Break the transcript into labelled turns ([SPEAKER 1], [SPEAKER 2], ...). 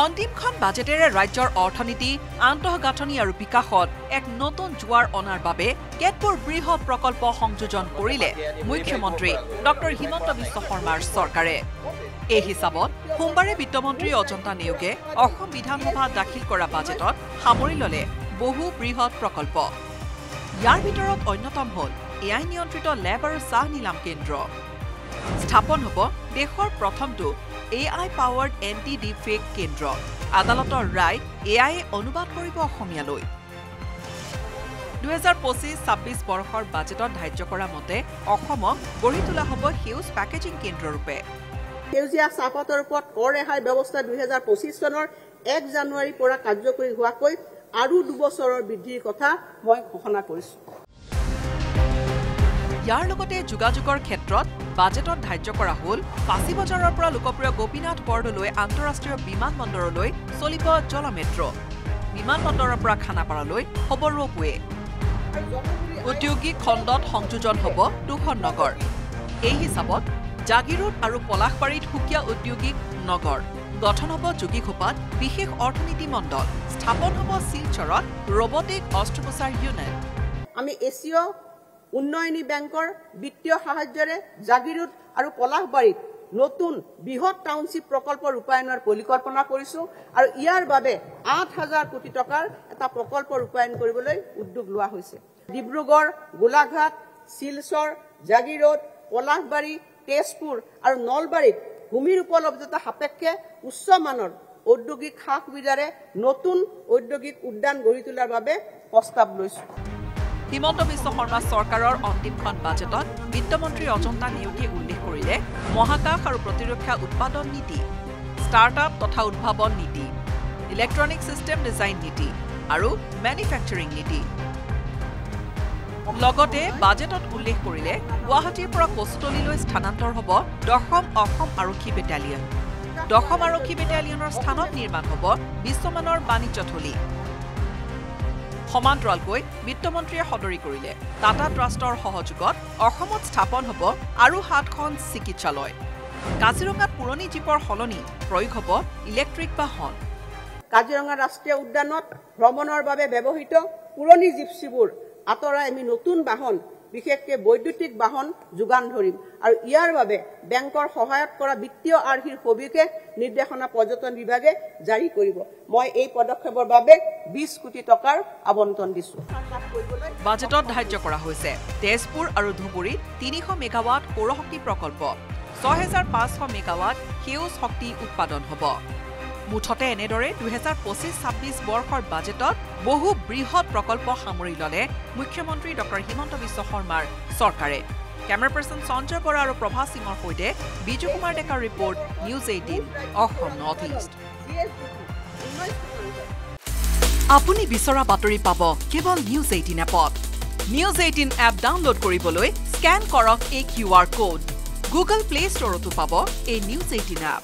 [SPEAKER 1] অন্তিমখন বাজেটেৰে ৰাজ্যৰ অৰ্থনীতি আন্তঃগাঁথনি আৰু বিকাশত এক নতুন জোৱাৰ অনাৰ বাবে কেতবোৰ বৃহৎ প্ৰকল্প সংযোজন কৰিলে মুখ্যমন্ত্ৰী ডক্টৰ হিমন্ত বিশ্ব শৰ্মাৰ চৰকাৰে। এই হিচাপত সোমবাৰে বিত্তমন্ত্ৰী অজন্তা নেওগে অসম বিধানসভাত দাখিল কৰা বাজেটত সামৰি ললে বহু বৃহৎ প্ৰকল্প। ইয়াৰ ভিতৰত অন্যতম হল এআই নিয়ন্ত্ৰিত লেব আৰু চাহ নিলাম কেন্দ্ৰ। স্থাপন হ'ব দেশৰ প্ৰথমটো AI পাৱাৰ্ড এণ্টি ডিফেক কেন্দ্ৰ। আদালতৰ ৰায় AI অনুবাদ কৰিব অসমীয়ালৈ। 2025-26 বৰ্ষৰ বাজেটত ধাৰ্য কৰা মতে অসমক গঢ়ি তোলা হ'ব সেউজ পেকেজিং কেন্দ্ৰৰূপে।
[SPEAKER 2] সেউজীয়া চাহপাতৰ ওপৰত কৰ ৰেহাই ব্যৱস্থা 2025 চনৰ 1 জানুৱাৰীৰ পৰা কাৰ্যকৰী হোৱাকৈ আৰু 2 বছৰৰ বৃদ্ধিৰ কথা মই ঘোষণা কৰিছো।
[SPEAKER 1] ইয়াৰ লগতে যোগাযোগৰ ক্ষেত্ৰত বাজেটত ধাৰ্য কৰা হ'ল পাঁচি বজাৰৰ পৰা লোকপ্ৰিয় গোপীনাথ বৰদলৈ আন্তঃৰাষ্ট্ৰীয় বিমানবন্দৰলৈ চলিব জলমেট্ৰ। বিমানবন্দৰৰ পৰা খানাপাৰালৈ হ'ব ৰপৱে। ঔদ্যোগিক খণ্ডত সংযোজন হ'ব 2খন নগৰ। এই হিচাপত জাগিৰোড আৰু পলাশবাৰীত সুকীয়া ঔদ্যোগিক নগৰ গঠন হ'ব যোগীঘোপাত বিশেষ অৰ্থনীতি মণ্ডল। স্থাপন হ'ব শিলচৰত ৰবটিক অস্ত্ৰোপচাৰ ইউনিট।
[SPEAKER 2] আমি এছিয় উন্নয়নী বেংকৰ বিত্তীয় সাহায্যৰে জাগিৰোড আৰু পলাশবাৰীত নতুন বৃহৎ টাউনশ্বিপ প্ৰকল্প ৰূপায়ণৰ পৰিকল্পনা কৰিছো আৰু ইয়াৰ বাবে 8,000 কোটি টকাৰ এটা প্ৰকল্প ৰূপায়ণ কৰিবলৈ উদ্যোগ লোৱা হৈছে। ডিব্ৰুগড়, গোলাঘাট, শিলচৰ, জাগিৰোড, পলাশবাৰী, তেজপুৰ আৰু নলবাৰীত ভূমিৰ উপলব্ধতা সাপেক্ষে উচ্চমানৰ ঔদ্যোগিক সা সুবিধাৰে নতুন ঔদ্যোগিক উদ্যান গঢ়ি তোলাৰ বাবে প্ৰস্তাৱ লৈছো।
[SPEAKER 1] হিমন্ত বিশ্ব শৰ্মা চৰকাৰৰ অন্তিমখন বাজেটত বিত্তমন্ত্ৰী অজন্তা নেওগে উল্লেখ কৰিলে মহাকাশ আৰু প্ৰতিৰক্ষা উৎপাদন নীতি, ষ্টাৰ্টআপ তথা উদ্ভাৱন নীতি, ইলেক্ট্ৰনিক চিষ্টেম ডিজাইন নীতি আৰু মেনুফেকচাৰিং নীতি। লগতে বাজেটত উল্লেখ কৰিলে গুৱাহাটীৰ পৰা কচুতলীলৈ স্থানান্তৰ হ'ব 10ম অসম আৰক্ষী বেটালিয়ন। 10ম আৰক্ষী বেটালিয়নৰ স্থানত নিৰ্মাণ হ'ব বিশ্বমানৰ বাণিজ্যথলী। সমান্তৰালকৈ বিত্তমন্ত্ৰীয়ে সদৰি কৰিলে টাটা ট্ৰাষ্টৰ সহযোগত অসমত স্থাপন হ'ব আৰু 7খন চিকিৎসালয়। কাজিৰঙাত পুৰণি জীপৰ সলনি প্ৰয়োগ হ'ব ইলেক্ট্ৰিক বাহন।
[SPEAKER 2] কাজিৰঙা ৰাষ্ট্ৰীয় উদ্যানত ভ্ৰমণৰ বাবে ব্যৱহৃত পুৰণি জিপচিবোৰ আঁতৰাই আমি নতুন বাহন বিশেষকৈ বৈদ্যুতিক বাহন যোগান ধৰিম আৰু ইয়াৰ বাবে বেংকৰ সহায়ত কৰা বিত্তীয় আৰ্হিৰ সবিশেষ নিৰ্দেশনা পৰ্যটন বিভাগে জাৰি কৰিব। মই এই পদক্ষেপৰ বাবে 20 কোটি টকাৰ আবণ্টন দিছো।
[SPEAKER 1] বাজেটত ধাৰ্য কৰা হৈছে তেজপুৰ আৰু ধুবুৰীত 300 মেগাৱাট সৌৰশক্তি প্ৰকল্প, 6,500 মেগাৱাট সেউজ শক্তি উৎপাদন হ'ব। মুঠতে এনেদৰে 2025-26 বৰ্ষৰ বাজেটত বহু বৃহৎ প্ৰকল্প সামৰি ললে মুখ্যমন্ত্ৰী ডক্টৰ হিমন্ত বিশ্ব শৰ্মাৰ চৰকাৰে। কেমেৰা পাৰ্চন সঞ্জয় বৰা আৰু প্ৰভা সিঙৰ সৈতে বিজু কুমাৰ ডেকাৰ report, news 18 Assam north east. আপুনি বিচৰা বাতৰি পাব কেৱল নিউজ 18 এপত। নিউজ 18 এপ ডাউনলোড কৰিবলৈ স্কেন কৰক এই QR কোড। গুগল প্লে ষ্টৰতো পাব এই নিউজ 18 এপ।